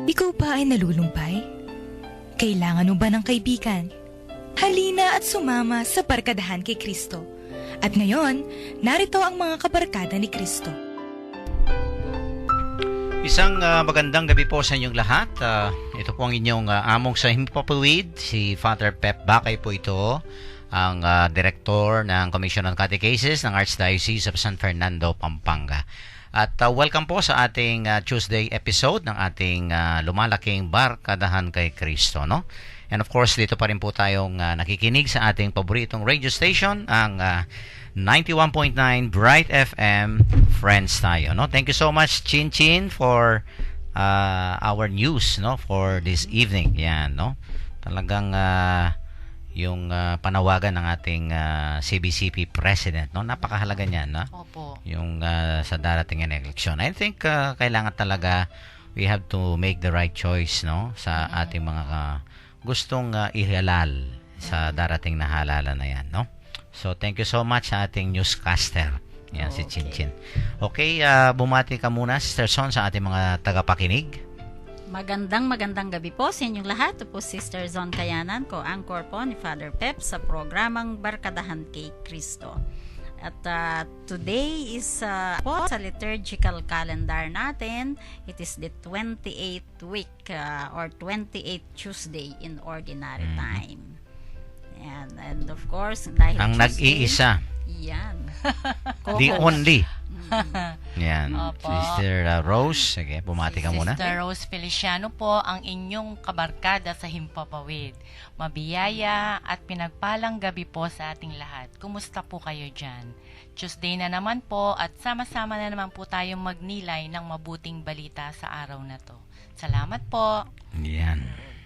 Ikaw ba ay nalulumpay? Kailangan mo ba ng kaibigan? Halina at sumama sa Barkadahan kay Kristo. At ngayon, narito ang mga kabarkada ni Kristo. Isang magandang gabi po sa inyong lahat. Ito po ang inyong among sa Himpapawid, si Father Pep Bakay po ito, ang Director ng Commission on Catechesis ng Archdiocese of San Fernando, Pampanga. At welcome po sa ating Tuesday episode ng ating lumalaking Barkadahan kay Kristo, no? And of course, dito pa rin po tayong nakikinig sa ating paboritong radio station, ang 91.9 Bright FM. Friends tayo, no? Thank you so much, Chin Chin, for our news, no, for this evening. Yan, no? Talagang yung panawagan ng ating CBCP President, no? Napakahalaga niyan, no? Opo. Yung sa darating na eleksyon. I think kailangan talaga we have to make the right choice, no, sa ating mga gustong ihalal sa darating na halalan na yan, no? So thank you so much sa ating newscaster. Yan, si Chin Chin. Okay, bumati ka muna, Sister Son, sa ating mga tagapakinig. Magandang gabi po sa inyong lahat. Ito po Sister Zon Kayanan, co-anchor po ni Father Pep sa programang Barkadahan kay Kristo. At today is po sa liturgical calendar natin, it is the 28th week or 28th Tuesday in Ordinary Time. And of course, dahil ang Tuesday, nag-iisa. yan. The only. Yan. Opo. Sister Rose, sige, bumati ka muna. Sister Rose Feliciano po, ang inyong kabarkada sa Himpapawid. Mabiyaya at pinagpalang gabi po sa ating lahat. Kumusta po kayo dyan? Tuesday na naman po at sama-sama na naman po tayong magnilay ng mabuting balita sa araw na to. Salamat po. Yan.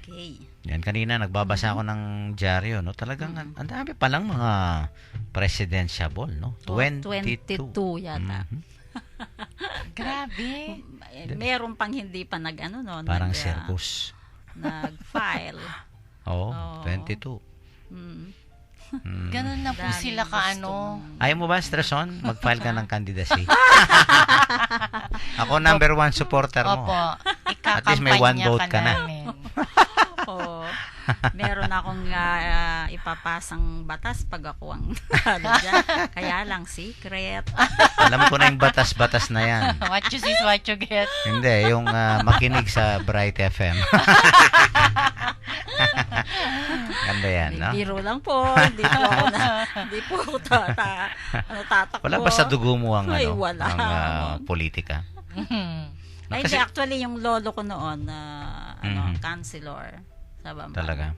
Okay. Yan, kanina nagbabasa ako ng dyaryo, no? Talagang ang dami palang mga presidentiable, no? 22 yata. Grabe. Meron pang hindi pa Parang circus. nag-file. Oo, Oo. 22. Ganun na po Daming sila Ayaw mo ba, Stresson? Mag-file ka ng candidacy. Ako number 1 supporter mo. Opo. At least may one Ikakampanya vote ka na. namin. Oo. Meron akong ipapasang batas pag ako ang dyan. Kaya lang secret. Alam ko na yung batas-batas na yan. What you see is what you get. Hindi, yung makinig sa Bright FM. Ganda yan, no? Biro lang po. Hindi po ako tatakbo. Wala ba sa dugo mo ang, Ay, wala. ang politika? Ay, Kasi- hindi. Actually, yung lolo ko noon, counselor sa Bamban. Talaga.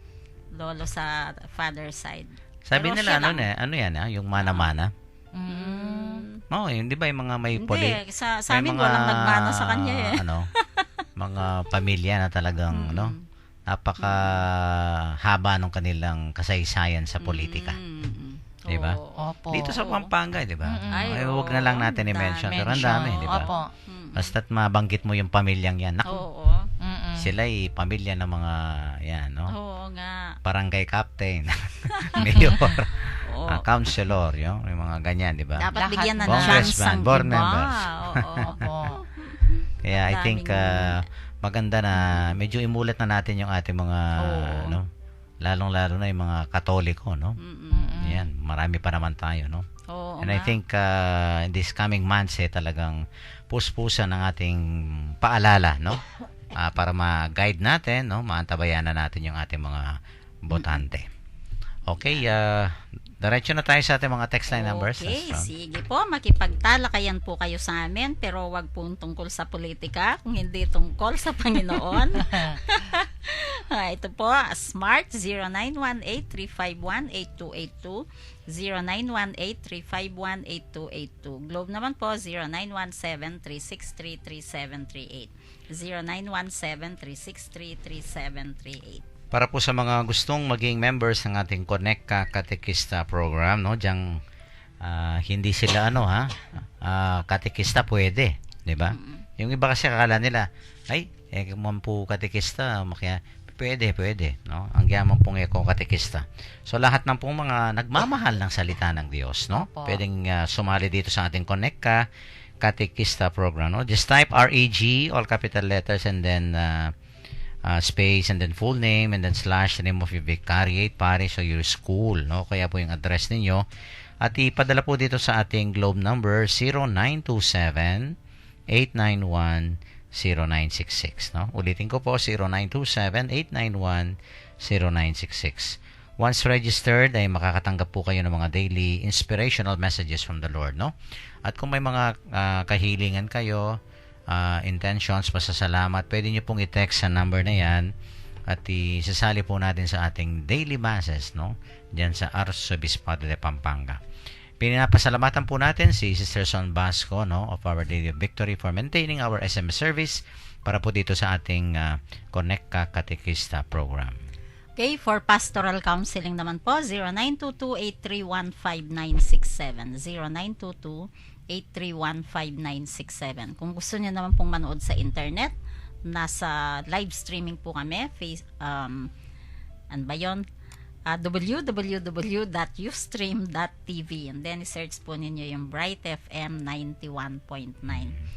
Lolo sa father side. Sabi Pero nila, siya lang. ano yan, yung mana-mana? Oo, yun, di ba yung mga may Hindi, sa may amin mga, walang nagmana sa kanya eh. mga pamilya na talagang, napaka-haba ng kanilang kasaysayan sa politika. Di ba? Oo. Opo. Dito sa Pampanga, di ba? Ay, Ay, oo. huwag na lang natin i-mention. Pero ang dami, di ba? Opo. Basta't mabanggit mo yung pamilyang yan. Naku, Oo. sila'y pamilya ng mga, yan, no? Oo nga. Barangay captain, mayor, Oo. councilor, yung mga ganyan, di ba? Dapat Lahat. bigyan na ng Congressman, chance ang board iba. members. Oo. Opo. Kaya I think daming- maganda na medyo imulat na natin yung ating mga Oo. lalong-lalo na yung mga Katoliko, no? Yan, marami pa naman tayo, no? Oo And I nga. think in this coming months talagang puspusan ng ating paalala, no? Para ma-guide natin, no? Maantabayanan natin yung ating mga botante. Okay, diretso na tayo sa ating mga text line numbers. Okay, That's sige po. Makipagtalakayan po kayo sa amin, pero wag po tungkol sa politika, kung hindi tungkol sa Panginoon. Ito po, Smart 0918-351-8282, 0918-351-8282. Globe naman po, 0917-363-3738, 0917-363-3738. para po sa mga gustong maging members ng ating Connect Katekista program, no? Diyang hindi sila katekista pwede, 'di ba? Yung iba kasi akala nila, ay, kung po katekista, pwede, no? Ang yaman pong katekista. So lahat ng pong mga nagmamahal ng salita ng Diyos, no? Opo. Pwedeng sumali dito sa ating Connect Katekista program, no? Just type RAG, all capital letters, and then space and then full name and then slash the name of your vicariate, parish, or your school, no? Kaya po yung address ninyo. At ipadala po dito sa ating Globe number 0927-891-0966, no? Ulitin ko po, 0927-891-0966. Once registered, ay makakatanggap po kayo ng mga daily inspirational messages from the Lord, no? At kung may mga kahilingan kayo, intentions, pasasalamat, pwede nyo pong i-text sa number na yan at isasali po natin sa ating daily masses, no? Diyan sa Arzobispado de Pampanga. Pinapasalamatan po natin si Sister Son Basco, no, of Our Lady of Victory for maintaining our SMS service para po dito sa ating Connect Ka Katekista program. Okay, for pastoral counseling naman po, 0922-831-5967. 0922-831-5967. Kung gusto niyo naman pong manood sa internet, nasa live streaming po kami. Ano ba yun? www.ustream.tv, and then search po ninyo yung Bright FM 91.9.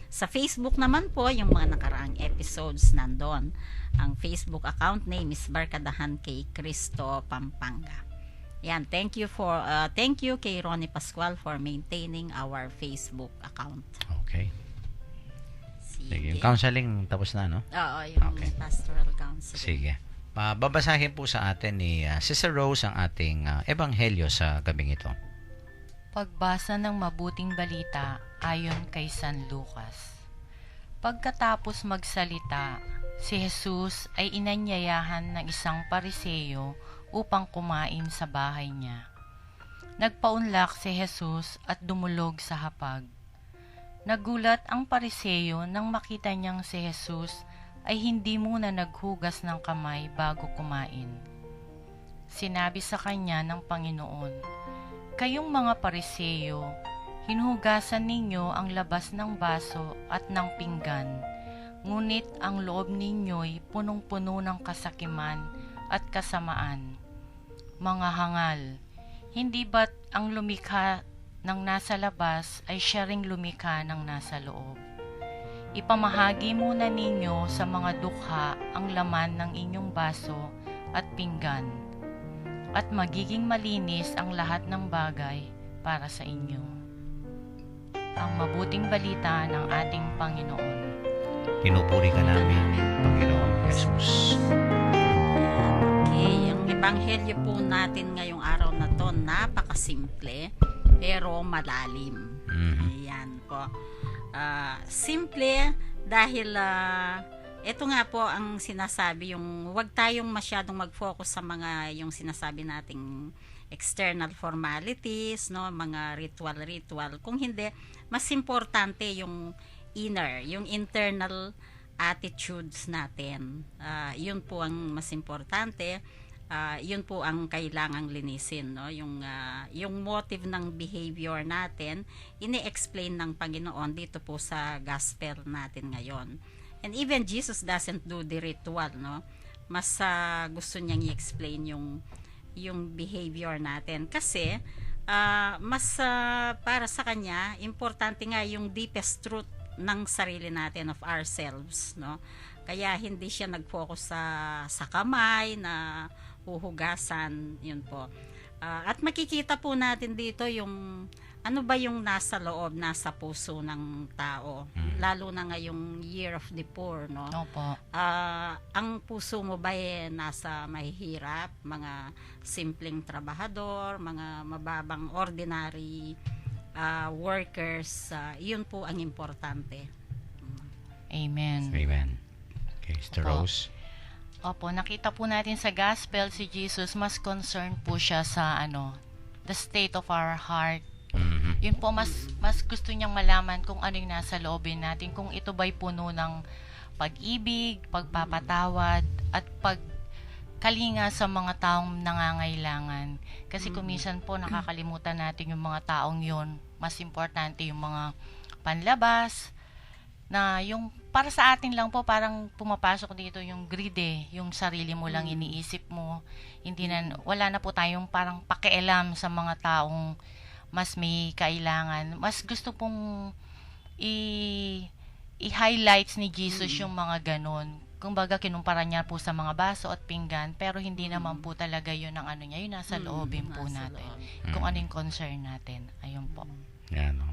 Sa Facebook naman po, yung mga nakaraang episodes nandun. Ang Facebook account name is Barkadahan kay Cristo Pampanga. Yan, thank you kay Ronnie Pascual for maintaining our Facebook account. Okay. Sige. Yung counseling tapos na, no? Oo, yung pastoral counseling. Sige. Babasahin po sa atin ni Sister Rose ang ating ebanghelyo sa gabing ito. Pagbasa ng mabuting balita ayon kay San Lucas. Pagkatapos magsalita, si Jesus ay inanyayahan ng isang pariseyo upang kumain sa bahay niya. Nagpaunlak si Jesus at dumulog sa hapag. Nagulat ang pariseyo nang makita niyang si Jesus ay hindi muna naghugas ng kamay bago kumain. Sinabi sa kanya ng Panginoon, "Kayong mga pariseyo, hinuhugasan ninyo ang labas ng baso at ng pinggan, ngunit ang loob ninyo'y punong-puno ng kasakiman at kasamaan. Mga hangal, hindi ba't ang lumikha ng nasa labas ay siya ring lumikha ng nasa loob? Ipamahagi muna ninyo sa mga dukha ang laman ng inyong baso at pinggan, at magiging malinis ang lahat ng bagay para sa inyo." Ang mabuting balita ng ating Panginoon. Pinupuri ka namin, Panginoong Jesus. Okay, ang ebanghelyo po natin ngayong araw na to, napakasimple pero malalim. Ayan po. Simple dahil ito nga po ang sinasabi, yung wag tayong masyadong mag-focus sa mga yung sinasabi nating external formalities, no, mga ritual. Kung hindi, mas importante yung inner, yung internal attitudes natin. Yun po ang mas importante. Yun po ang kailangang linisin, no? Yung motive ng behavior natin, ini-explain ng Panginoon dito po sa gospel natin ngayon. And even Jesus doesn't do the ritual, no? Mas gusto niyang i-explain yung behavior natin kasi mas para sa kanya importante nga yung deepest truth ng sarili natin, of ourselves, no? Kaya hindi siya nag-focus sa kamay na huhugasan, yun po. At makikita po natin dito yung ano ba yung nasa loob, nasa puso ng tao. Lalo na ngayong Year of the Poor, no? Opo. Ang puso mo ba nasa mahihirap, mga simpleng trabahador, mga mababang ordinary workers, yun po ang importante. Amen. Amen. Okay, Sister Opo. Rose. Opo, nakita po natin sa gospel si Jesus, mas concerned po siya sa the state of our heart. Yun po, mas gusto niyang malaman kung ano yung nasa loobin natin, kung ito ba'y puno ng pag-ibig, pagpapatawad, at pagkalinga sa mga taong nangangailangan. Kasi kuminsan po nakakalimutan natin yung mga taong yun. Mas importante yung mga panlabas, na yung para sa atin lang po, parang pumapasok dito yung greed, yung sarili mo lang iniisip mo. Wala na po tayong parang pakialam sa mga taong mas may kailangan. Mas gusto pong i-highlights ni Jesus yung mga ganon. kumbaga kinumpara niya po sa mga baso at pinggan, pero hindi naman po talaga yun ang ano niya, yun nasa loobin po nasa natin. loob. Kung ano yung concern natin. Ayun po. Yan, no?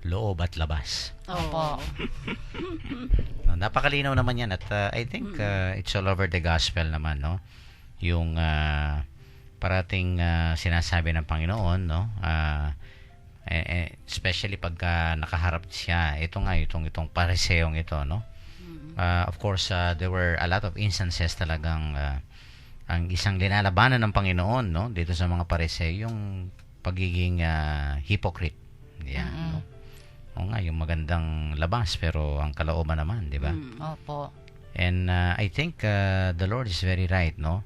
Loob at labas. Opo. No, napakalinaw naman yan at I think it's all over the gospel naman, no? Yung parating sinasabi ng Panginoon, no? Especially pagka nakaharap siya, itong pariseong ito, no? Of course, there were a lot of instances talagang ang isang linalabanan ng Panginoon, no? Dito sa mga pariseo, yung pagiging hypocrite. Yan, no? O nga, yung magandang labas pero ang kalooban naman, di ba? Opo. And I think the Lord is very right, no?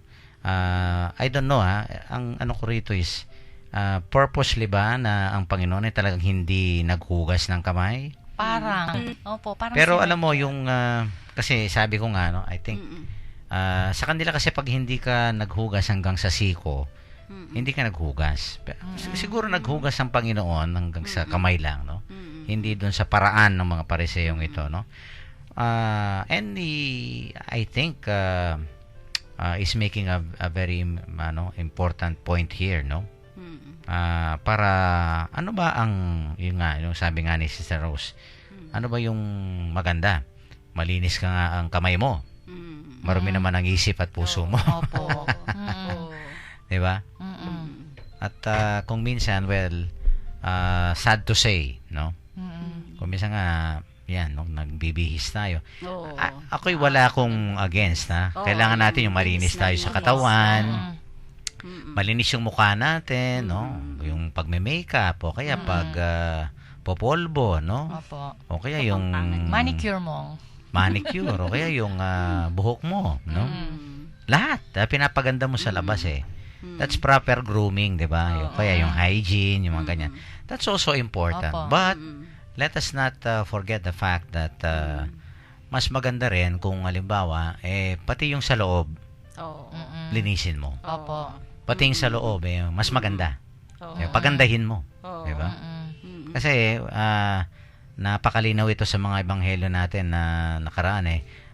I don't know, ang ano ko rito is purposely ba na ang Panginoon ay talagang hindi naghugas ng kamay? Parang. Opo, parang Pero sila- alam mo yung kasi sabi ko nga, no, I think sa kanila kasi pag hindi ka naghugas hanggang sa siko, hindi ka naghugas. Siguro naghugas ang Panginoon hanggang sa kamay lang, no? Hindi doon sa paraan ng mga pariseong ito, no? And I think is making a very important point here, no? Para ano ba ang yung sabi nga ni Sister Rose, ano ba yung maganda? Malinis ka nga ang kamay mo. Marumi naman ang isip at puso mo. Opo. Di ba? At kung minsan, well, sad to say, no? Kung minsan nga, yan, no, nagbibihis tayo. Ako'y wala akong against, ha? Kailangan natin yung malinis tayo sa katawan, malinis yung mukha natin, no? Yung pagme-makeup, o kaya pag popolbo, no? Opo. O kaya yung Manicure mo. manicure, o kaya yung buhok mo, no? Lahat, pinapaganda mo sa labas, eh. That's proper grooming, di ba? Kaya yung hygiene, yung mga ganyan. That's also important. Opo. But, let us not forget the fact that mas maganda rin kung halimbawa, pati yung sa loob, linisin mo. Opo. Pati yung sa loob, mas maganda. Pagandahin mo. Di ba? Kasi, napakalinaw ito sa mga ebanghelyo natin na nakaraan,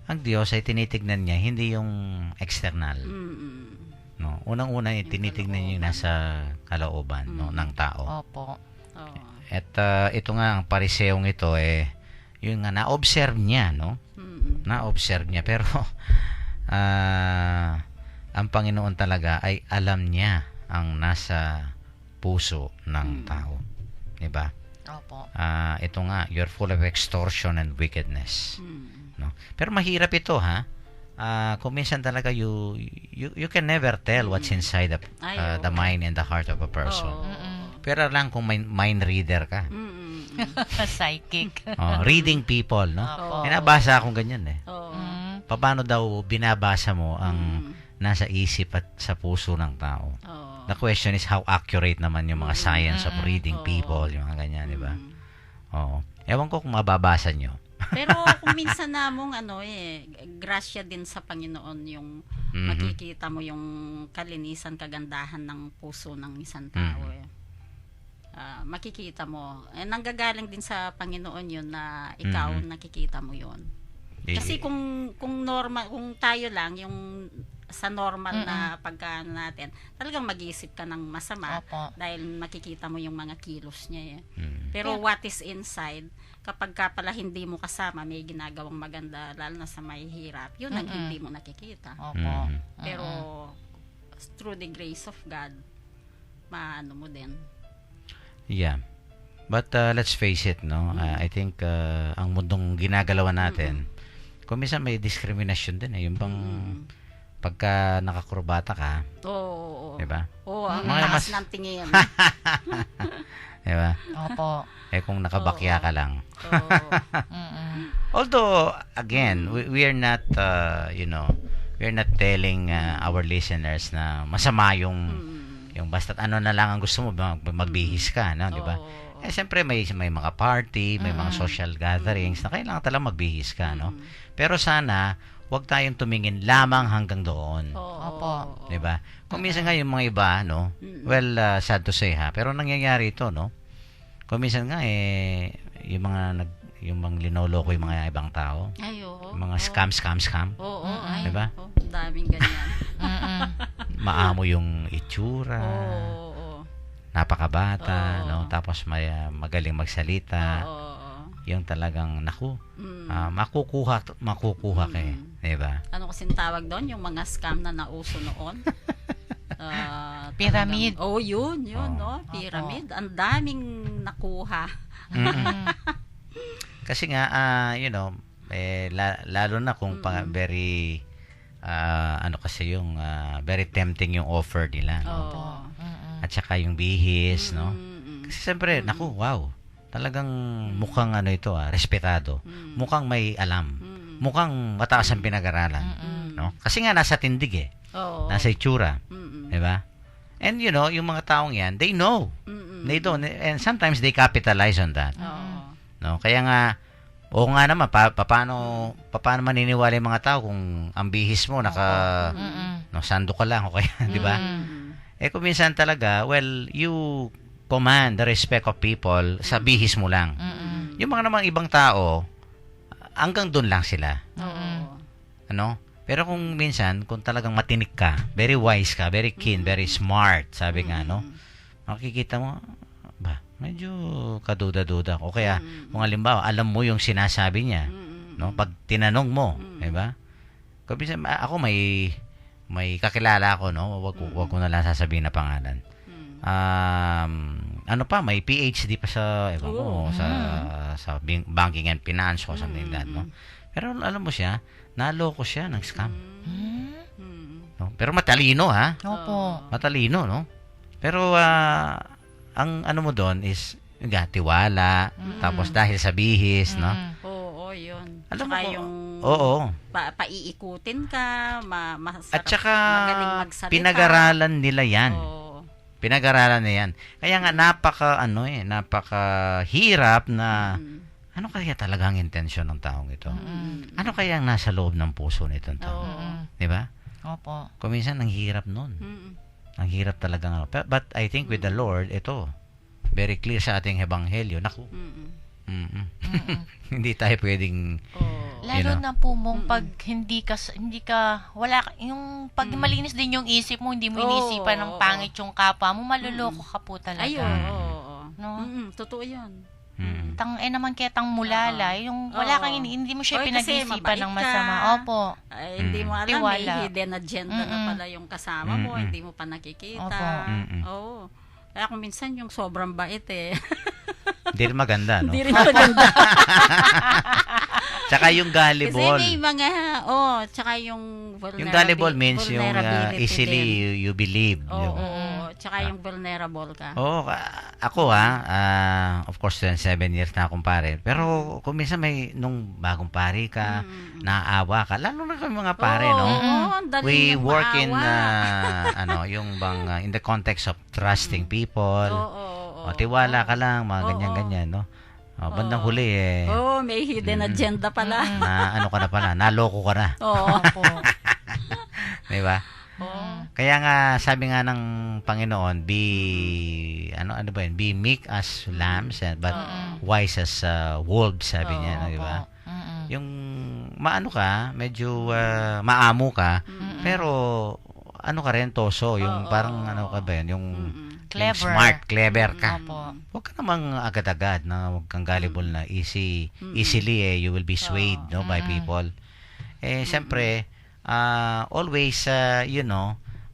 ang Diyos ay tinitignan niya, hindi yung external. No, unang-una tinitignan niya yung nasa kalooban, no, ng tao. Opo. At ito nga ang pariseong ito yung nga na-observe niya, no? Na-observe niya pero ang Panginoon talaga ay alam niya ang nasa puso ng tao. 'Di ba? Opo. Ito nga, you're full of extortion and wickedness. No? Pero mahirap ito, ha? Kung minsan talaga you can never tell what's inside the mind and the heart of a person. Pero lang kung mind reader ka. Psychic. Reading people, no? Opo. Nabasa akong ganyan, Paano daw binabasa mo ang nasa isip at sa puso ng tao? The question is how accurate naman yung mga science of reading people, yung mga ganyan, di ba? Oo. Ewan ko kung mababasa nyo. Pero kung minsan namong grasya din sa Panginoon yung makikita mo yung kalinisan, kagandahan ng puso ng isang tao. Makikita mo. Nanggagaling din sa Panginoon yun na ikaw nakikita mo yun. Kasi kung normal, kung tayo lang yung sa normal na pagkaan natin, talagang mag-iisip ka ng masama. Opo. Dahil makikita mo yung mga kilos niya. Pero what is inside, kapag ka pala hindi mo kasama, may ginagawang maganda, lalo na sa may hirap, yun ang hindi mo nakikita. Opo. Pero through the grace of God, maano mo din. Yeah. But let's face it, no? I think ang mundong ginagalawan natin, kung minsan may discrimination din, yung bang pagka nakakurbata ka, Oo. di ba? Oo, ang Mga taas mas- ng tingin. Di ba? Opo. Kung nakabakya ka lang. Oo. Although, again, we are not, we're not telling our listeners na masama yung basta't ano na lang ang gusto mo, magbihis ka, no? Di ba? Siyempre may mga party, may mga social gatherings na kailangan talagang magbihis ka, no? Pero sana, huwag tayong tumingin lamang hanggang doon. Opo. 'Di ba? Kung minsan nga yung mga iba, no? Well, sad to say, ha, pero nangyayari ito, no? Kung minsan nga yung mga yung mga linoloko yung mga ibang tao. Ay, oo. Yung mga scam. Oo, ay. Diba? Oo, daming ganyan. Maamo yung itsura. Oo. Napakabata, Oo. no? Tapos magaling magsalita. Oo. Yung talagang, naku, Mm. makukuha ka eh. Diba? Ano kasing tawag doon? Yung mga scam na nauso noon? Pyramid. Oh, yun, Oo. no? Pyramid. Ang daming nakuha. Mm-mm. Kasi nga, lalo na kung very, kasi yung, very tempting yung offer nila. No? Oo. At saka yung bihis, no? Mm-mm. Kasi siyempre, naku, wow. Talagang mukhang ito, respetado. Mukhang may alam. Mukhang mataas ang pinag-aralan. No? Kasi nga, nasa tindig eh. Oo. Nasa itsura. Mm-mm. Diba? And yung mga taong yan, they know. Mm-mm. They don't. And sometimes they capitalize on that. Oo. No? Kaya nga, oo nga naman, paano maniniwala yung mga tao kung ang bihis mo, sando ka lang, o kaya, di ba? Mm-mm. Kung minsan talaga, well, you command the respect of people sa bihis mo lang. Yung mga namang ibang tao, hanggang doon lang sila. Oo. Ano? Pero kung minsan, kung talagang matinik ka, very wise ka, very keen, very smart, sabi nga, no? Makikita mo, medyo kaduda-duda. O kaya, kung halimbawa, alam mo yung sinasabi niya, no? Pag tinanong mo, di ba? Kung minsan, ako may kakilala ako, no? Wag ko na lang sasabihin na pangalan. May PhD pa sa, sa banking and finance o something like that, no? Pero alam mo siya, naloko siya ng scam. No? Pero matalino, ha? Opo. Matalino, no? Pero, ang ano mo doon is, tiwala, tapos dahil sa bihis, no? Oo, yun. Alam Tsaka mo, yung oo. paiikutin ka, masarap, At saka, magaling magsalita. pinag-aralan nila yan. Oo. Pinag-aralan na yan. Kaya nga, napakahirap na, ano kaya talaga ang intensyon ng taong ito? Ano kaya ang nasa loob ng puso nitong tao? Di ba? Opo. Kung minsan, ang hirap nun. Ang hirap talaga. But I think with the Lord, ito, very clear sa ating ebanghelyo. Naku, hindi tayo pwedeng, Lalo na po mong pag hindi ka wala yung pag malinis din yung isip mo, hindi mo inisipan ng pangit yung kapwa mo, maluloko ka po talaga. Ay, oo. No? Totoo yun. Naman ketang mulala, yung wala kang hindi mo siya Oy, kasi pinag-isipan mabait ng ka. masama. Opo. Ay, hindi mo alam, Tiwala. may hidden agenda na pala yung kasama mo, hindi mo pa nakikita. Opo. Oo. Kaya kung minsan yung sobrang bait eh. hindi rin maganda, no? Hindi rin maganda. Tsaka yung Kasi gullible. may mga, tsaka yung Yung gullible means yung vulnerability easily din. you believe. Oo, tsaka yung vulnerable ka. Oo, ako of course 7 years na akong pare. Pero kung minsan nung bagong pare ka, naaawa ka, lalo na kami mga pare, no? ang dali We niyang work in maawa. yung bang in the context of trusting people. Oo. Tiwala ka lang, mga ganyan-ganyan, no? Bandang huli may hidden agenda pala. na ano ka na pala, naloko ka na. Oo. Di ba? Kaya nga sabi nga ng Panginoon, be meek as lambs but wise as wolves, sabi niya, no, di ba? Yung maano ka, medyo maamo ka, pero ano ka rin, toso, yung parang ano ka ba yun, yung Clever. smart, clever ka. Opo. Huwag ka namang agad-agad na huwag kang gullible na easily you will be swayed by people. Siyempre, always,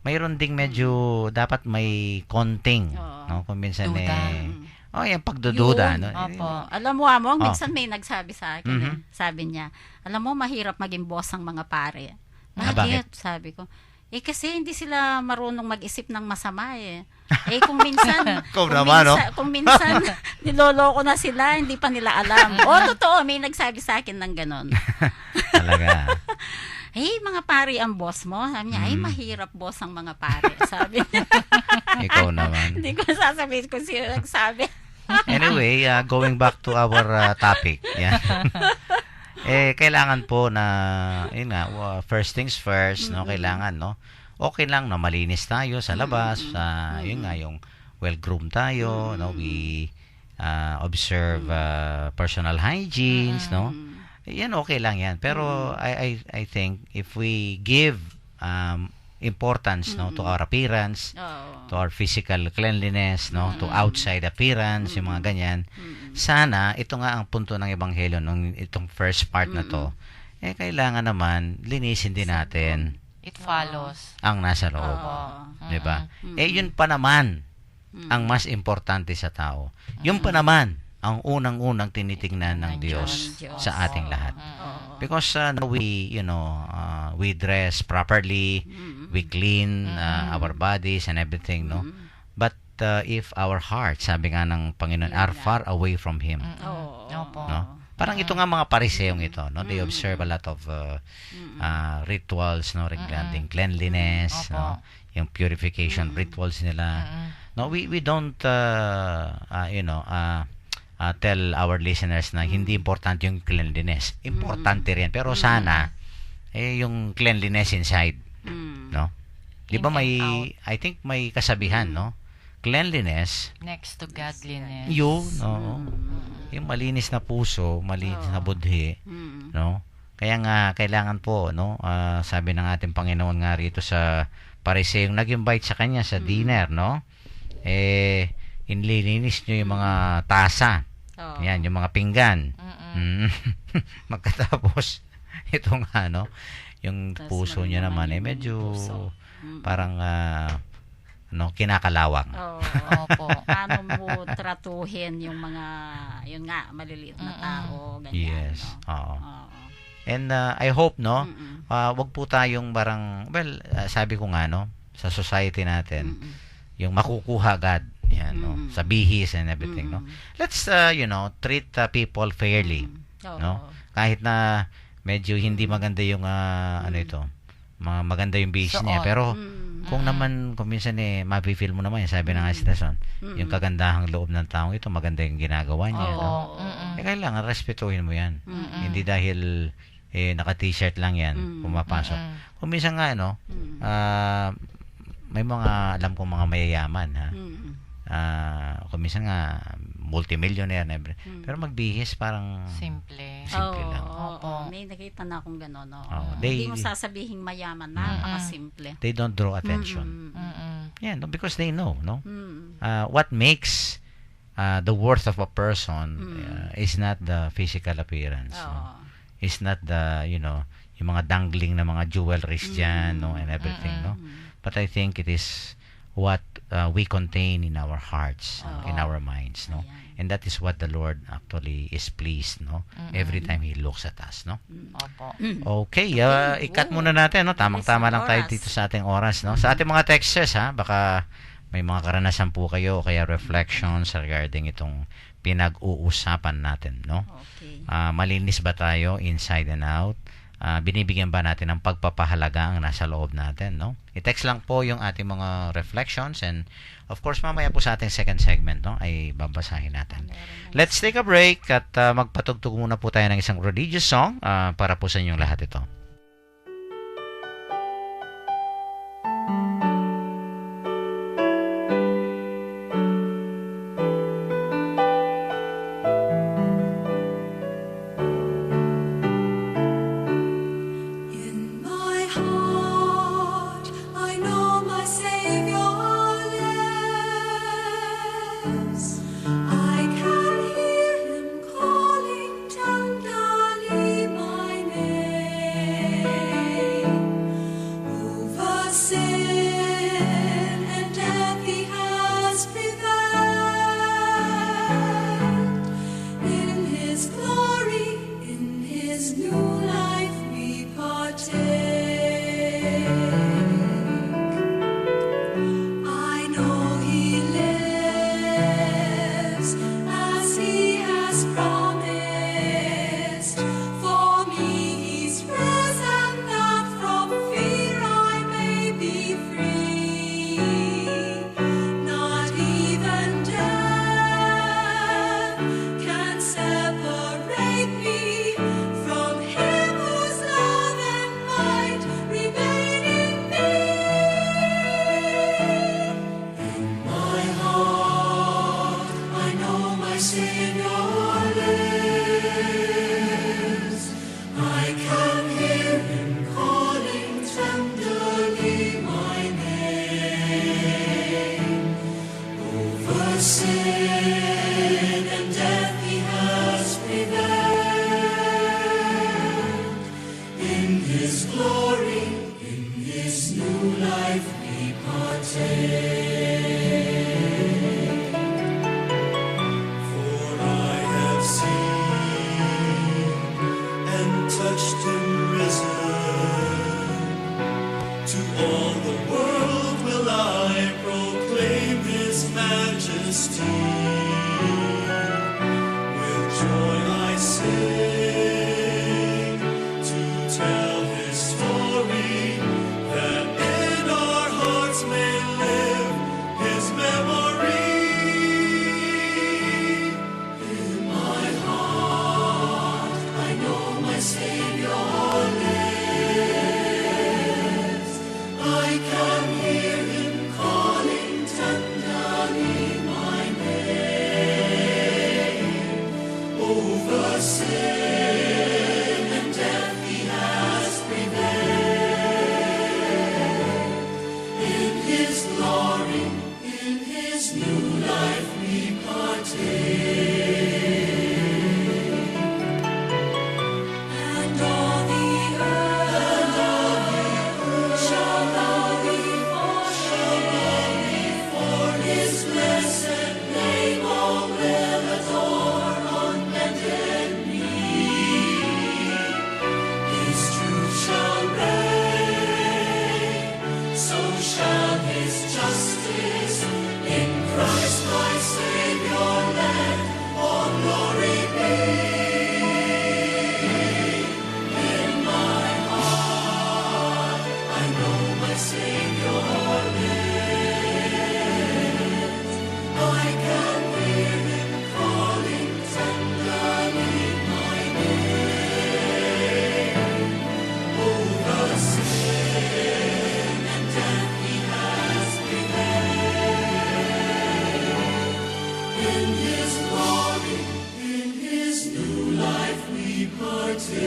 mayroon ding medyo, dapat may konting, no? Kung minsan yung pagdududa, no? Opo. Alam mo, Among, minsan may nagsabi sa akin, sabi niya, alam mo, mahirap maging boss ang mga pare. Bakit? Sabi ko, kasi hindi sila marunong mag-isip ng masama eh. Kung minsan, kung minsan niloloko na sila, hindi pa nila alam. Totoo, may nagsabi sa akin ng ganon. Talaga. Mga pare ang boss mo. Sabi niya, mahirap boss ang mga pare. Sabi niya. Ikaw naman. Hindi ko sasabihin kung sino nagsabi. Anyway, going back to our topic. Yeah. Kailangan po na, first things first, no? Kailangan, no? Okay lang na malinis tayo sa labas, yung well-groomed tayo, no? We observe personal hygienes, no? Yan okay lang yan. Pero I think if we give importance no to our appearance, to our physical cleanliness, no, to outside appearance, yung mga ganyan. Sana ito nga ang punto ng ebanghelyo nung itong first part na to. Kailangan naman linisin din natin It follows. ang nasa loob. 'Di ba? Yun pa naman ang mas importante sa tao. Yun pa naman ang unang-unang tinitingnan ng Diyos sa ating lahat. Because we dress properly, we clean our bodies and everything, no? But if our hearts, sabi nga ng Panginoon, are far away from Him, no? Parang ito nga mga Pariseyong ito, no? They observe a lot of rituals, no, regarding cleanliness, no? Yung purification rituals nila. No, we don't tell our listeners na hindi importante yung cleanliness. Importante rin, pero sana yung cleanliness inside, no? 'Di ba I think may kasabihan, no? Cleanliness Next to godliness. yun, no? Yung malinis na puso, malinis na budhi, no? Kaya nga kailangan po, no? Sabi ng ating Panginoon nga rito sa Pariseyong nag-invite sa kanya sa dinner, no? Inlilinis nyo yung mga tasa. Yan, yung mga pinggan. Magkatapos ito nga, no? Yung puso niya naman medyo parang kinakalawang. Opo. Paano mo tratuhin yung mga, yun nga, maliliit na tao, ganyan. Yes. Oo. And I hope, no, wag po tayong sabi ko nga, no, sa society natin, yung makukuha agad, yan, no, sa bihis and everything, no. Let's, treat people fairly, no. Kahit na medyo hindi maganda yung, maganda yung bihis niya, pero kung minsan mafe-feel mo naman, sabi na nga si Tason, yung kagandahang loob ng taong ito, maganda yung ginagawa niya, no. Kailangan respetuhin mo yan. Hindi dahil naka-t-shirt lang yan, pumapasok. Kung minsan nga, may mga, alam kong mga mayayaman, ha. Kung minsan nga, multimillionaire, pero magbihis parang Simple. lang. Oo. May nakita na akong gano'n. They- Hindi mo sasabihing mayaman, napakasimple. They don't draw attention. Yeah, no, because they know, no? Mm. What makes the worth of a person is not the physical appearance, no? Is not the, yung mga dangling na mga jewelries dyan, no, and everything, no? But I think it is what we contain in our hearts, in our minds, no? And that is what the Lord actually is pleased, no? Every time He looks at us, no? Opo. Okay, ikat muna natin, no? Tamang-tama lang tayo dito sa ating oras, no? Sa ating mga texters, ha? Baka may mga karanasan po kayo, kaya reflections regarding itong pinag-uusapan natin, no? Okay. Malinis ba tayo inside and out? Binibigyan ba natin ng pagpapahalaga ang nasa loob natin, no? I-text lang po yung ating mga reflections, and of course mamaya po sa ating second segment, no, ay babasahin natin. Let's take a break at magpatugtog muna po tayo ng isang religious song para po sa inyong lahat ito. In my heart, I know my Savior lives. I can hear Him calling tenderly my name. Over sin and death He has prevailed. In His glory, in His new life we partake. I know He lives as He has promised. For me He's risen that from fear I may be free. Not even death can separate me from Him whose love and His glory, in His new life we partake. For I have seen and touched Him risen. To all the world will I proclaim His majesty. With joy I sing to tell His story, that in our hearts may live His memory. In my heart I know my Savior lives. I can hear Him calling tenderly my name. Over sin and death He has prevailed. In His glory, in His new life we partake. And all the earth shall bow before His blessed name. All will adore on bended knee. His truth shall reign, so shall His justice. In Christ my Savior let all glory be. In my heart I know my Savior lives. I can hear Him calling tenderly my name. Over sin and death He has prevailed. In His glory, in His new life we partake.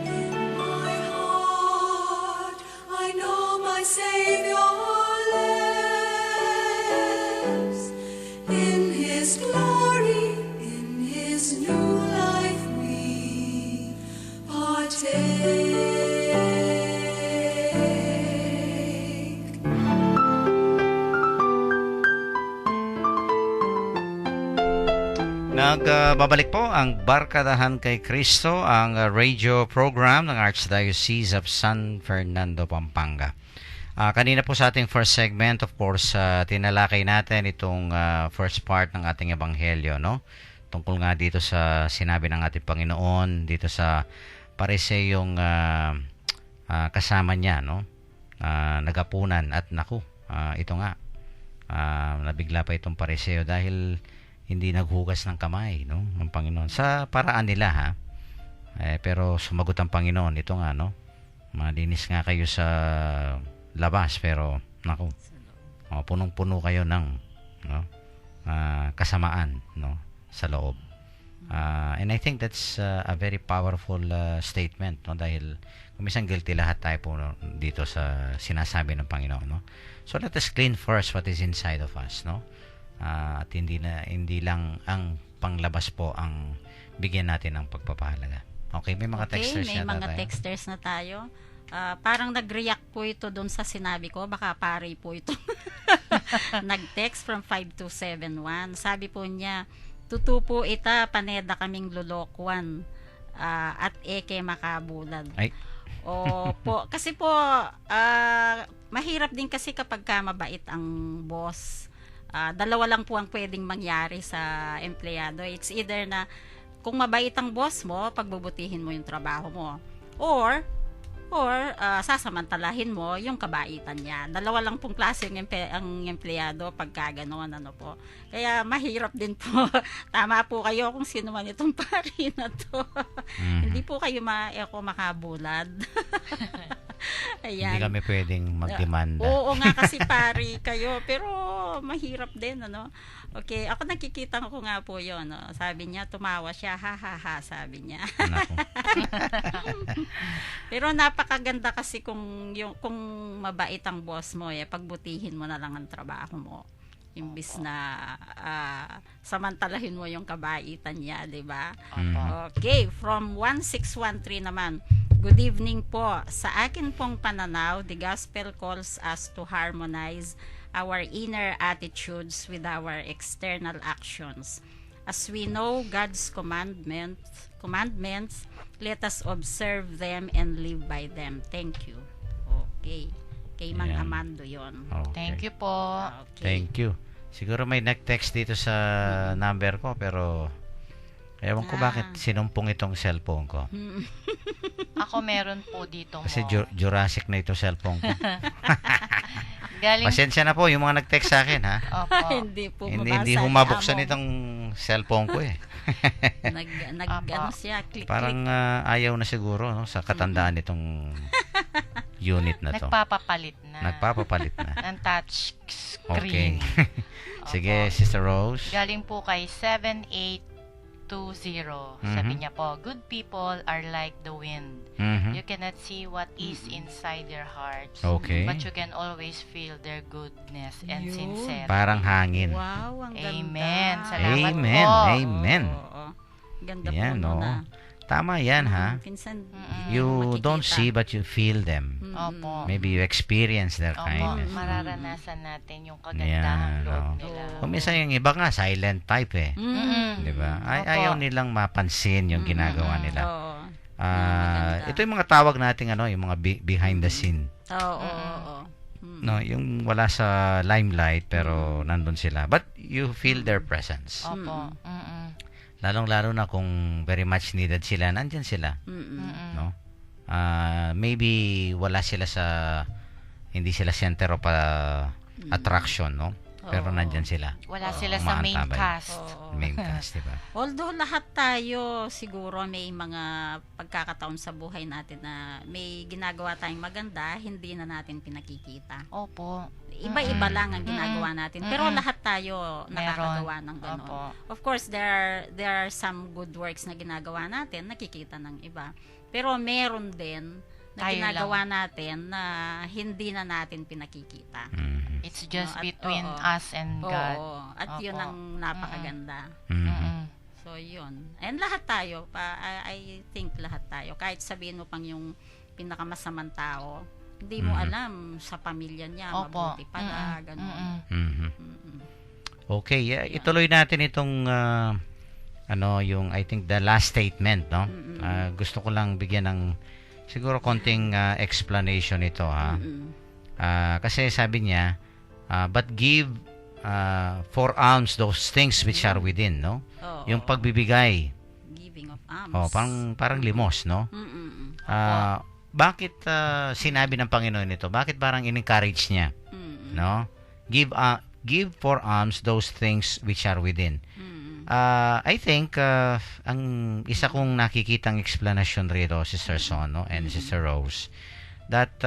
In my heart I know my Savior lives. In His glory, in His new life we partake. Nagbabalik po ang Barkadahan kay Kristo, ang radio program ng Archdiocese of San Fernando, Pampanga. Kanina po sa ating first segment, of course, tinalakay natin itong first part ng ating ebanghelyo, no? Tungkol nga dito sa sinabi ng ating Panginoon, dito sa pariseyong kasama niya, no? Nagapunan at naku, ito nga, nabigla pa itong pariseo dahil hindi naghugas ng kamay, no, ng Panginoon sa paraan nila, ha. Pero sumagot ang Panginoon, ito nga, no, malinis nga kayo sa labas, pero naku, punong-puno kayo ng, no, kasamaan, no, sa loob. And I think that's a very powerful statement, no, dahil kumisang guilty lahat tayo po, no, dito sa sinasabi ng Panginoon, no. So let us clean first what is inside of us, no. At hindi lang ang panglabas po ang bigyan natin ng pagpapahalaga. Okay, may mga texters may na mga tayo. texters na tayo. Parang nag-react po ito doon sa sinabi ko. Baka pare po ito. Nag-text from 5271. Sabi po niya, tutu po ita, paneda kaming lulokwan. At eke makabulan. Ay. Po, kasi po, mahirap din kasi kapag ka mabait ang boss. Dalawa lang po ang pwedeng mangyari sa empleyado. It's either na kung mabait ang boss mo, pagbubutihin mo yung trabaho mo. Or sasamantalahin mo yung kabaitan niya. Dalawa lang pong klase ang empleyado pagka gano'n, ano po. Kaya mahirap din po. Tama po kayo kung sino man itong pari na to. Hindi po kayo makabulad. Ayan. Hindi kami pwedeng magdemanda. Oo nga kasi pari kayo, pero mahirap din, ano. Okay, ako nakikita ko nga po 'yon, no? Sabi niya, tumawa siya, ha ha ha, sabi niya. Pero napakaganda kasi kung mabait ang boss mo, pagbutihin mo na lang ang trabaho mo. Imbis na samantalahin mo yung kabaitan niya, di ba? Opo. Okay, from 1613 naman. Good evening po. Sa akin pong pananaw, the gospel calls us to harmonize our inner attitudes with our external actions. As we know God's commandments, let us observe them and live by them. Thank you. Okay. Kay Mang Yan. Amando yon. Okay. Thank you po. Okay. Thank you. Siguro may nag-text dito sa number ko, pero ewan ko bakit sinumpong itong cellphone ko. Ako meron po dito mo. Kasi Jurassic na ito cellphone ko. Galing, Pasensya na po yung mga nag-text sa akin, ha? opo. Hindi po Hindi mabasa humabuksan ni Amo. itong cellphone ko eh. Apo. Ano siya, click. Parang ayaw na siguro no, sa katandaan nitong unit na to. Nagpapapalit na. Nagpapapalit na. Ng touch Okay. screen. Sige, Sister Rose. Galing po kay 7820. Sabi niya po, good people are like the wind. Mhm. You cannot see what is inside their hearts. Okay. But you can always feel their goodness and Yun. sincerity. Parang hangin. Wow, ang ganda. Amen. Salamat Amen. po. Amen. Oo. Ganda Yan, po nun, no. ah. Tama yan, ha? Pinsan, You makikita. don't see but you feel them. Opo. Maybe you experience their Opo, kindness. mararanasan natin yung Yan, kagandahang loob no. nila. Kung minsan yung iba nga, silent type eh. Mm-mm. Di ba? Opo. Ayaw nilang mapansin yung ginagawa nila. Oo. Ito yung mga tawag nating yung mga behind the scene. Oo. No, yung wala sa limelight pero nandun sila. But you feel their presence. Opo. Mm-mm. Lalong-lalo na kung very much needed sila, nandyan sila. Mm-mm. No? Maybe wala sila hindi sila center of attraction, no? Pero nandyan sila. Wala sila sa main Umaantabay. cast. Oo. Main cast, di ba? Although lahat tayo siguro may mga pagkakataon sa buhay natin na may ginagawa tayong maganda, hindi na natin pinakikita. Opo. Iba-iba lang ang ginagawa natin, pero lahat tayo nakakagawa ng Opo. gano'n. Of course, there are some good works na ginagawa natin, nakikita ng iba. Pero meron din na Tayo ginagawa natin na hindi na natin pinakikita. Mhm. It's just At- between oo. us and God. Oo, at yun Opo. ang napakaganda. Mhm. Mm-mm. So, yun. And lahat tayo, I think lahat tayo, kahit sabihin mo pang yung pinakamasamang tao, hindi mo alam sa pamilya niya, Opo. mabuti pala, gano'n. Mm-mm. Mhm. Mm-mm. Okay, ituloy natin itong yung I think the last statement, no? Gusto ko lang bigyan ng siguro konting explanation ito, ha. Mm-mm. Kasi sabi niya, but give for alms those things which are within, no? Oo. Yung pagbibigay. Giving of alms. Parang limos, no? Mm-mm. Bakit sinabi ng Panginoon ito? Bakit parang in-encourage niya, Mm-mm. no? Give for alms those things which are within. Mm-mm. I think ang isa kong nakikitang explanation rito, Sister Son, no, and Sister Rose, that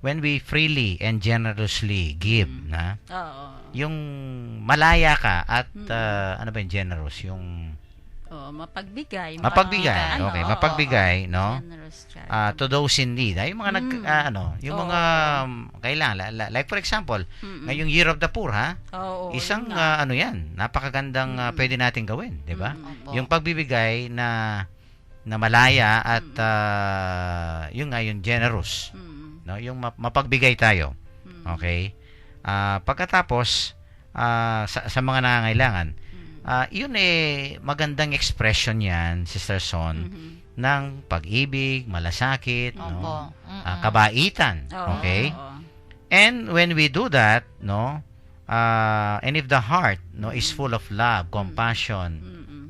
when we freely and generously give, na Oo. yung malaya ka at ano ba yung generous, yung Oo, mapagbigay. mapagbigay, okay, mapagbigay, no? Generous charity. To those in need, yung mga yung Oo. mga kailangan, like for example, ngayong Year of the Poor, ha? Oo, Isang yun nga. yan, napakagandang pwede nating gawin, 'di ba? Opo. Yung pagbibigay na malaya at yung generous, Mm-mm. no? Yung mapagbigay tayo. Okay? Pagkatapos sa mga nangangailangan, yun magandang expression yan, Sister Son, ng pag-ibig, malasakit, Opo. no? Mm-mm. Kabaitan, Oo, okay? oo. And when we do that, no, and if the heart, no, is full of love, compassion,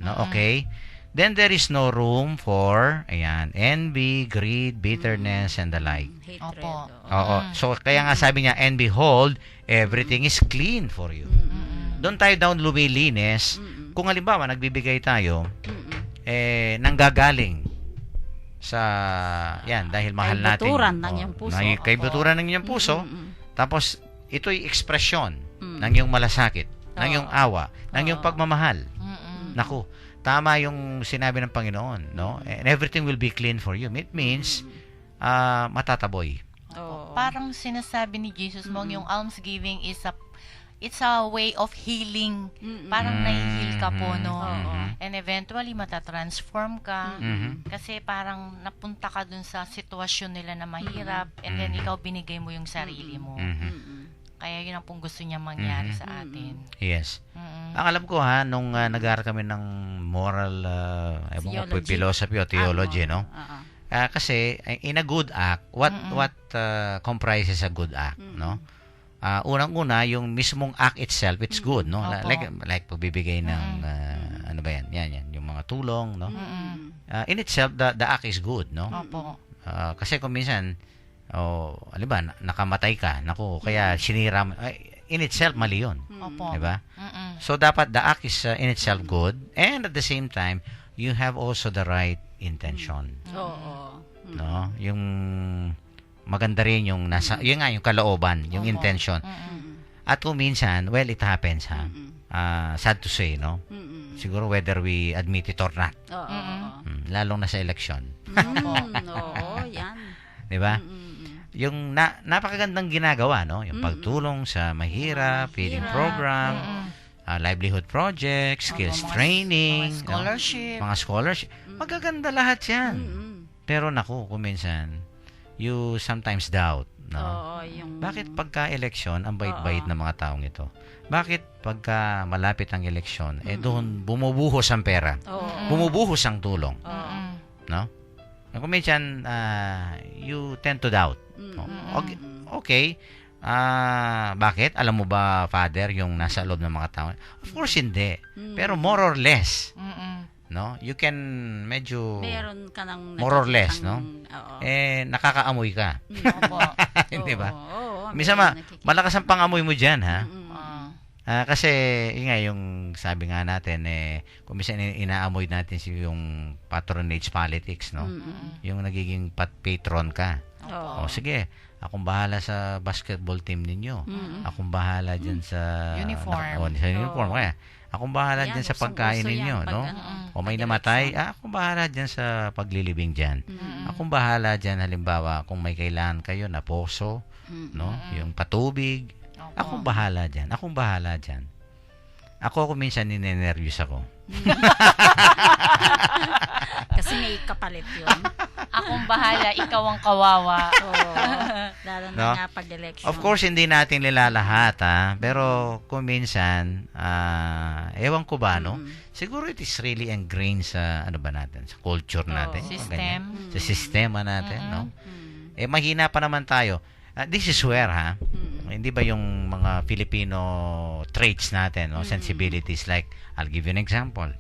no, okay, then there is no room for, envy, greed, bitterness, and the like. Hatred. Opo. Oo. So, kaya nga sabi niya, and behold, everything is clean for you. Doon tayo down lumilinis. Kung halimbawa, nagbibigay tayo, nanggagaling sa, dahil mahal natin. Kaibuturan ng iyong puso. Kaibuturan ng iyong puso. Tapos, ito'y ekspresyon ng iyong malasakit, ng iyong awa, ng iyong pagmamahal. Naku, tama yung sinabi ng Panginoon, no? And everything will be clean for you. It means, matataboy. Oo. Parang sinasabi ni Jesus mo, yung almsgiving is it's a way of healing. Parang nai-heal ka po, no? And eventually, matatransform ka. Kasi parang napunta ka dun sa sitwasyon nila na mahirap, and then ikaw binigay mo yung sarili mo. Kaya yun ang pong gusto niya mangyari sa atin. Yes. Ang alam ko nung nag-aaral kami ng moral philosophy o theology, no? Kasi in a good act, what comprises a good act, no? Unang-una, yung mismong act itself, it's good, no? Like pagbibigay ng ano ba yan? Yan, yung mga tulong, no? In itself, the act is good, no? Opo. Kasi kung minsan, alam nakamatay ka, kaya sinira mo, in itself, mali yun. Opo. Diba? So, dapat the act is in itself good, and at the same time, you have also the right intention. No? Yung maganda rin yung yun nga, yung kalooban, yung intention. At kung minsan, well, it happens, sad to say, no? Siguro whether we admit it or not. Lalong na sa election. Oo, yan. Diba? Yung napakagandang ginagawa, no? Yung pagtulong sa mahirap, feeding program, livelihood projects, skills training, mga scholarship. Magaganda lahat yan. Pero naku, kung minsan, you sometimes doubt, no? Bakit pagka-eleksyon, ang bait-bait ng mga taong ito? Bakit pagka malapit ang eleksyon, doon bumubuhos ang pera, bumubuhos ang tulong, no? Kung minsan, you tend to doubt. No? Okay, bakit? Alam mo ba, Father, yung nasa loob ng mga tao? Of course, hindi. Pero more or less, no? You can medyo meron ka ng more or less, no? Nakakaamoy ka. Hindi ba? Minsan malakas ang pangamoy mo diyan, ha? Kasi yung sabi nga natin kung minsan inaamoy natin yung patronage politics, no? Yung nagiging patron ka. Sige, akong bahala sa basketball team ninyo. Akong bahala diyan sa uniform kaya. Akong bahala dyan sa pagkain ninyo, no? O may namatay, akong bahala dyan sa paglilibing dyan. Akong bahala dyan, halimbawa, kung may kailangan kayo na poso, no? Yung patubig. Akong bahala dyan. Ako minsan ninenervyos ako. Kasi may kapalit yun. Akong bahala, ikaw ang kawawa. Lalo na No? nga pag-election. Of course, hindi natin nilalahat, pero kung minsan, ewan ko ba, no? Siguro it is really ingrained sa, ano ba natin, sa culture natin. Sa sistema natin, no? Mahina pa naman tayo. This is where, hindi ba yung mga Filipino traits natin, no? Sensibilities, like, I'll give you an example.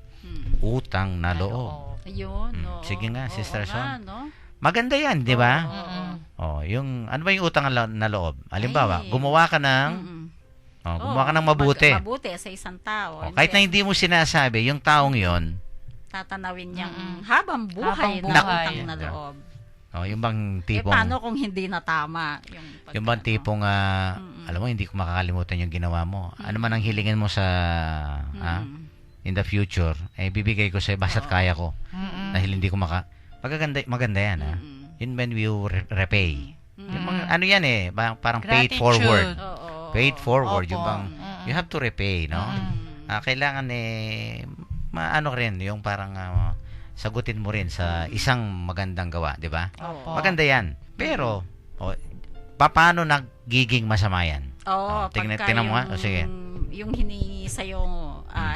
Utang na loob. Ayun, Sige nga, Sister Son. no? Maganda yan, di ba? Yung, ano ba yung utang na loob? Halimbawa, gumawa ka ng mabuti. Mabuti sa isang tao. Kahit na hindi mo sinasabi, yung taong yon, tatanawin niyang habang buhay na utang na loob. yung bang tipong, paano kung hindi na tama? Yung bang tipong, alam mo, hindi ko makakalimutan yung ginawa mo. Ano man ang hilingin mo sa, in the future, bibigay ko sa'yo, basta't kaya ko. Dahil hindi ko maganda yan, Yun when you repay. Yung mga, ano yan parang paid forward. Paid forward, yung bang, you have to repay, no? Kailangan maano rin, yung parang, sagutin mo rin sa isang magandang gawa, di ba? Maganda yan. Pero, paano nagiging masama yan? Tingnan mo nga. Sige. Yung hiningi sa'yo,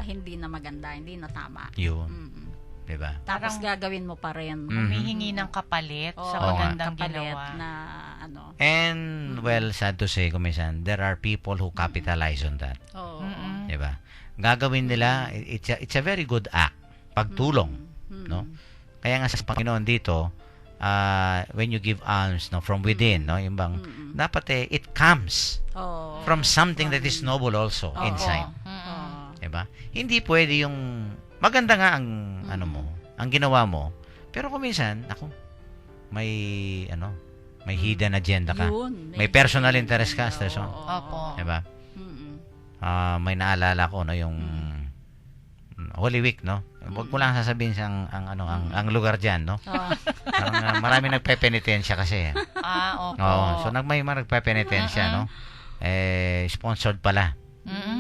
hindi na maganda, hindi na tama. Yun. Di ba? Tapos gagawin mo pa rin. Humihingi ng kapalit sa magandang ginawa. Na, And, well, sad to say, kumisan, there are people who capitalize on that. Di ba? Gagawin nila, it's a very good act. Pagtulong. No? Kaya nga sa Panginoon dito, when you give alms, no, from within, no, yung bang dapat it comes from something that is noble also inside. Diba? Hindi pwede yung maganda nga ang ano mo, ang ginawa mo, pero kung minsan, may hidden agenda ka. May personal interest ka, Station. Diba? May naalala ko, no, yung Holy Week, no? Huwag mo lang sasabihin sa ang lugar diyan, no? Parang marami nagpe-penitensya kasi. Okay. So may nagpe-penitensya, no? Sponsored pala.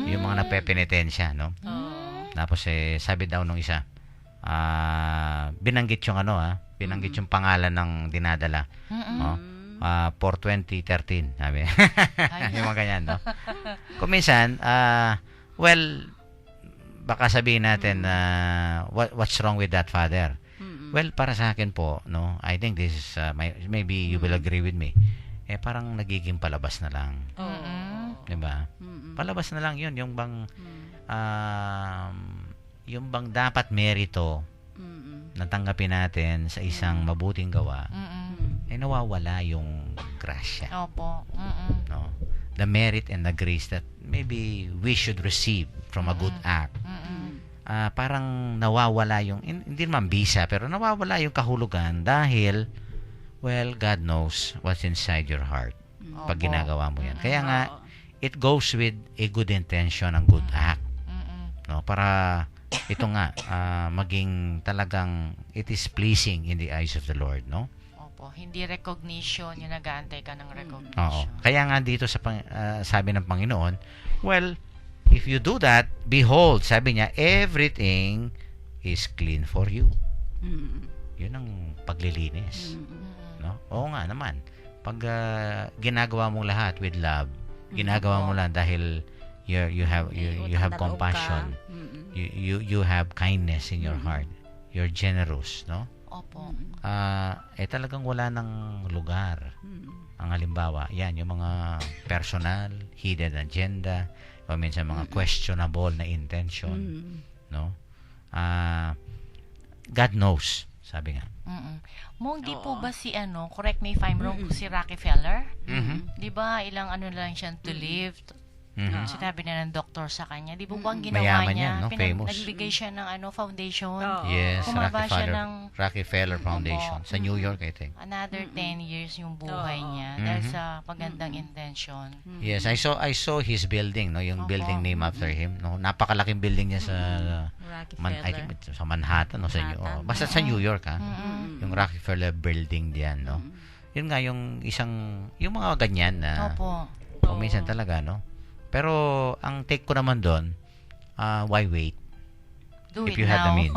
Yung mga napepenitensya, no? Tapos sabi daw nung isa, binanggit yung binanggit yung pangalan ng dinadala. For 2013, sabi. Yung mga ganyan, no? Kung minsan, well, baka sabihin natin, what's wrong with that father? Well, para sa akin po, no, I think this is, maybe you will agree with me, parang nagiging palabas na lang. Diba? Palabas na lang yun, yung bang dapat merito na tanggapin natin sa isang mabuting gawa, nawawala yung grasya. Opo. No? The merit and the grace that maybe we should receive from a good act. Parang nawawala yung, hindi naman bisa, pero nawawala yung kahulugan dahil, well, God knows what's inside your heart pag ginagawa mo yan. Kaya nga, it goes with a good intention, ang good act. No? Para ito nga, maging talagang it is pleasing in the eyes of the Lord, no? Opo, hindi recognition, yung nag-aantay ka ng Oo. recognition. Kaya nga dito sa sabi ng Panginoon, well, if you do that, behold, sabi niya, everything is clean for you. Yun ang paglilinis. No? Oo nga naman. Pag ginagawa mong lahat with love, ginagawa mo lang dahil you have compassion. You have kindness in your heart. You're generous, no? Opo. Talagang wala ng lugar. Ang halimbawa, yan, yung mga personal, hidden agenda, o minsan mga questionable na intention, no? God knows, sabi nga. Mong di po ba si correct me if I'm wrong, si Rockefeller? Di ba ilang lang siya to live? Sinabi na ng doktor sa kanya. Di ba ang ginawa Mayaman niya? yan, no? Famous. Nagbigay siya ng foundation. Yes, Kumaba siya Rockefeller Foundation. Sa New York, I think. Another 10 years yung buhay niya dahil sa magandang intention. Yes, I saw his building, no, yung building name after him, no. Napakalaking building niya sa I think sa Manhattan, no, basta sa New York, yung Rockefeller building diyan, no. Yun nga yung yung mga ganyan na minsan talaga, no. Pero ang take ko naman doon, why wait? Do if it you have the now. means.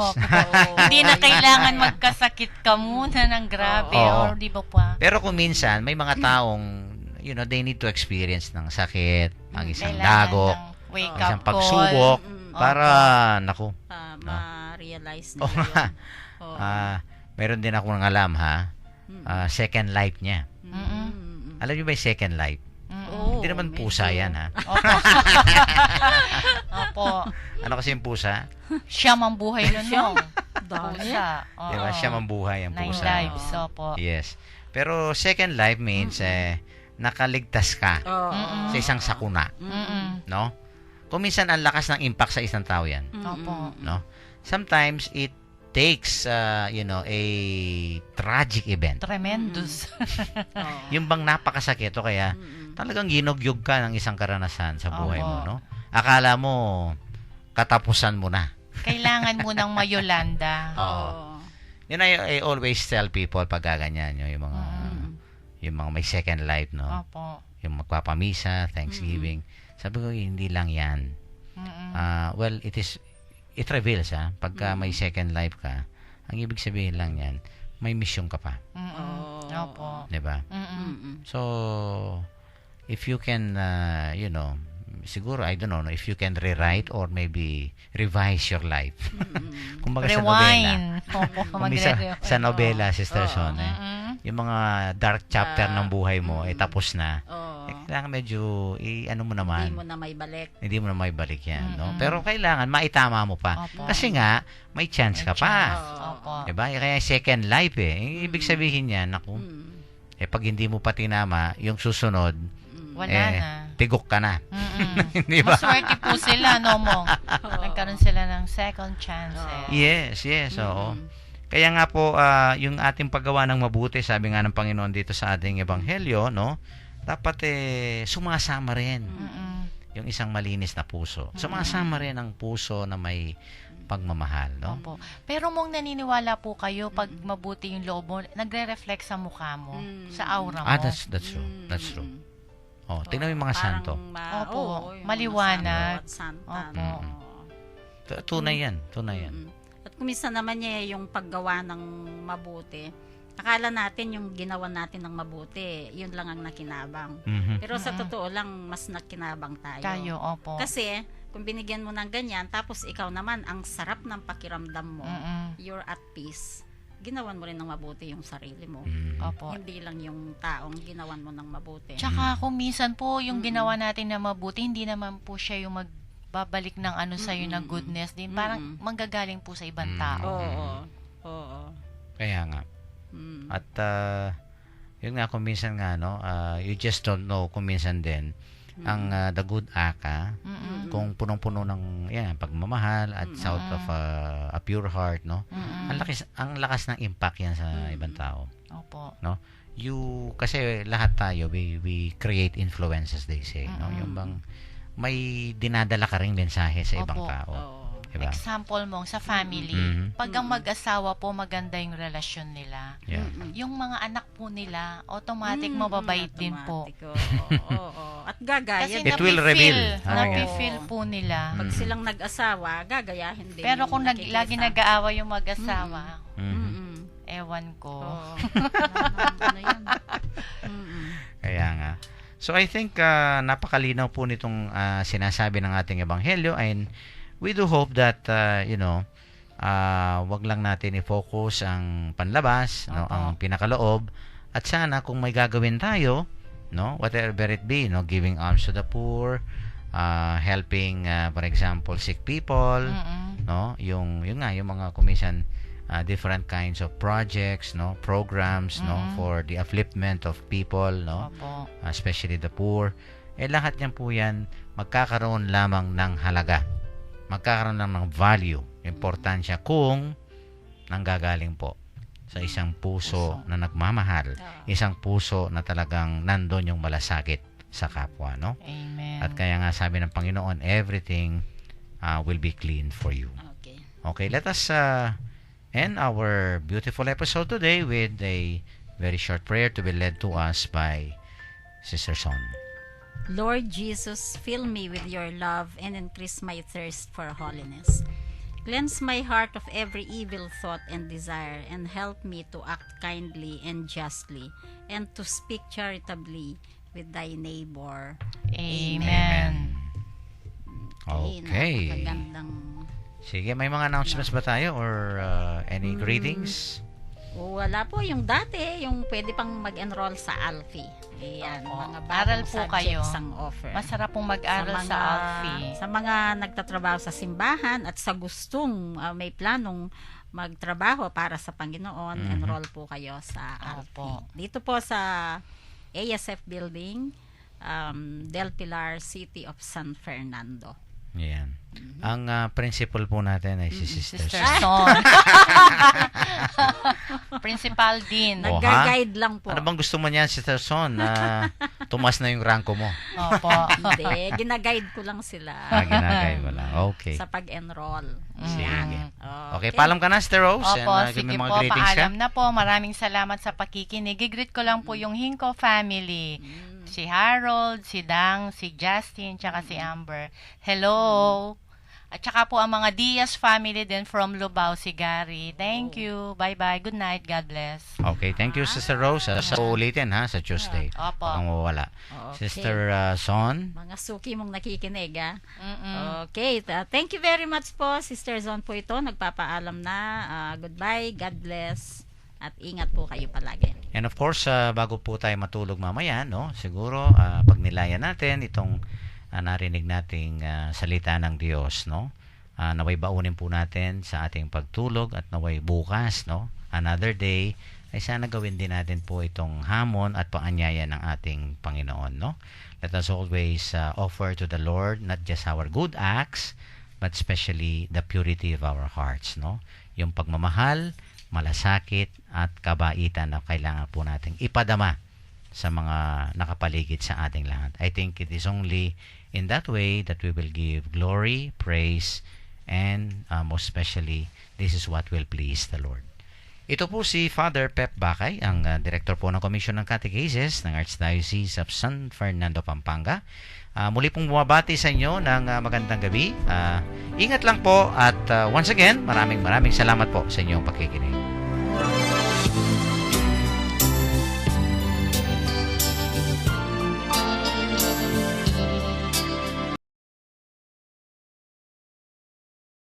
Hindi na kailangan magkasakit ka muna ng grabe or di ba pa? Pero kung minsan may mga taong they need to experience ng sakit, ang isang Kailangan dagok, ng wake isang up pagsubok call. para naku. Ma-realize Oo nila nga. yun. Meron din akong alam second life niya. Alam niyo ba yung second life? Hindi naman pusa yan, ha? Opo. Ano kasi yung pusa? Siya mambuhay nun mo. Pusa. Diba? Siya mambuhay ang 9 pusa. lives. Opo. Yes. Pero second life means nakaligtas ka sa isang sakuna. No? Kung minsan ang lakas ng impact sa isang tao yan. Opo. No? Sometimes it takes a tragic event. Tremendous. Yung bang napakasakit o kaya talagang ginugyug ka ng isang karanasan sa buhay mo, no? Akala mo katapusan mo na. Kailangan mo ng mayolanda. Yun I always tell people pag gaganyan yung mga may second life, no? Opo. Yung magpapamisa, Thanksgiving. Sabi ko, hindi lang yan. Well, it reveals, pagka may second life ka, ang ibig sabihin lang yan, may mission ka pa. Opo. Diba? So, if you can, siguro, I don't know, if you can rewrite or maybe revise your life. Kumbaga sa nobela. Rewind. Opo, Sa nobela, Sister Son, yung mga dark chapter ng buhay mo, tapos na. Kailangan medyo, ano mo naman. Hindi mo na may balik. Hindi mo na may balik yan, no? Pero kailangan, maitama mo pa. Opo. Kasi nga, may chance ka pa. Opo. Diba? Kaya second life, Ibig sabihin yan, naku, pag hindi mo pa tinama, yung susunod, Wala na. tigok ka na. Di ba? Maswerte po sila, no, Mong? Nagkaroon sila ng second chances. Yes, oo. Kaya nga po, yung ating paggawa ng mabuti, sabi nga ng Panginoon dito sa ating ebanghelyo, no? Dapat sumasama rin yung isang malinis na puso. Sumasama rin ang puso na may pagmamahal, no? Opo. Pero Mong, naniniwala po kayo pag mabuti yung loob mo, nagre-reflect sa mukha mo, sa aura mo. That's true. That's true. Oh, tingnan mo yung mga santo. Opo, yung mga maliwanag. santo at santa. Opo. Oo. Tunay yan. Tunay yan. At kuminsan naman niya yung paggawa ng mabuti. Akala natin yung ginawa natin ng mabuti, yun lang ang nakinabang. Mhm. Pero sa totoo lang, mas nakinabang tayo. Tayo, opo. Kasi, kung binigyan mo ng ganyan, tapos ikaw naman, ang sarap ng pakiramdam mo, you're at peace, ginawan mo rin ng mabuti yung sarili mo. Opo. Hindi lang yung taong ginawan mo ng mabuti. Tsaka kung minsan po yung ginawa natin na mabuti, hindi naman po siya yung magbabalik ng ano sa'yo na goodness din. Parang manggagaling po sa ibang tao. Oo. Kaya nga. At yun nga kung minsan nga you just don't know kung minsan din ang the good act kung punong-puno ng pagmamahal at out of a pure heart, no? Ang lakas ng impact yan sa ibang tao. Opo. No? Kasi lahat tayo we create influences, they say, no? Yung bang may dinadala ka ring mensahe sa ibang Opo. tao. Diba? Example mo, sa family, pag ang mag-asawa po, maganda yung relasyon nila. Yeah. Yung mga anak po nila, automatic mababait din po. Oo. At gagaya. Kasi It will reveal. nafe-feel po nila. Pag silang nag-asawa, gagayahin din. Pero yung kung nakikita. lagi nag-aawa yung mag-asawa, ewan ko. Oo. Ano yan? Kaya nga. So I think napakalinaw po nitong sinasabi ng ating ebanghelyo, and we do hope that wag lang natin i-focus ang panlabas, no, ang pinakaloob, at sana kung may gagawin tayo, no, whatever it be, no, giving alms to the poor, helping for example sick people, no, yung mga kumisan different kinds of projects, no, programs, no, for the upliftment of people, no, especially the poor. Lahat niyan po yan magkakaroon lamang ng halaga, magkakaroon lang ng value, importansya kung nanggagaling po sa isang puso na nagmamahal, isang puso na talagang nandun yung malasakit sa kapwa, no? Amen. At kaya nga sabi ng Panginoon, everything will be clean for you. Okay, let us end our beautiful episode today with a very short prayer to be led to us by Sister Son. Lord Jesus, fill me with your love and increase my thirst for holiness. Cleanse my heart of every evil thought and desire, and help me to act kindly and justly, and to speak charitably with thy neighbor. Amen. Okay. Napakagandang... Sige, may mga announcements ba tayo or any greetings? Wala po. Yung dati, yung pwede pang mag-enroll sa ALFI. Ayan, Opo. mga Aral bagong po kayo. subjects ang offer. Masarap pong mag-aral sa ALFI. Sa mga nagtatrabaho sa simbahan at sa gustong may planong magtrabaho para sa Panginoon, enroll po kayo sa Opo. ALFI. Dito po sa ASF Building, Del Pilar, City of San Fernando. Yan. Ang principal po natin ay si Sister Sister Son. Son. Principal din. Oh, Nag-guide lang po. Ano bang gusto mo niyan, Sister Son? Tumas na yung ranko mo. Opo. Hindi, ginaguide ko lang sila. Ginagay mo lang. Okay. Sa pag-enroll. Sige. Okay, paalam ka na, Sister Rose. Opo, And, give sige me mga po, greetings ka. paalam na po. Maraming salamat sa pakikinig. I-greet ko lang po yung Hinko family. Si Harold, si Dang, si Justin, tsaka si Amber. Hello! At tsaka po ang mga Diaz family din from Lubao, si Gary. Thank you. Bye-bye. Good night. God bless. Okay, thank you, Sister Rose. Sa uulitin, sa Tuesday. Opo. Huwag kang mawawala. Okay. Sister Son. Mga suki mong nakikinig, Mm-mm. Okay, thank you very much po. Sister Zon po ito. Nagpapaalam na. Goodbye. God bless. At ingat po kayo palagi. And of course, bago po tayo matulog mamaya, no, siguro pag nilayan natin itong narinig nating salita ng Diyos, no, naway baunin po natin sa ating pagtulog, at naway bukas, no, another day, ay sana gawin din natin po itong hamon at paanyaya ng ating Panginoon, no. Let us always offer to the Lord not just our good acts, but especially the purity of our hearts, no. Yung pagmamahal, malasakit at kabaitan na kailangan po nating ipadama sa mga nakapaligid sa ating lahat. I think it is only in that way that we will give glory, praise, and most especially, this is what will please the Lord. Ito po si Father Pep Bakay, ang Director po ng Commission on Catechesis ng Archdiocese of San Fernando, Pampanga. Muli pong bumabati sa inyo ng magandang gabi. Ingat lang po at once again, maraming salamat po sa inyong pakikinig.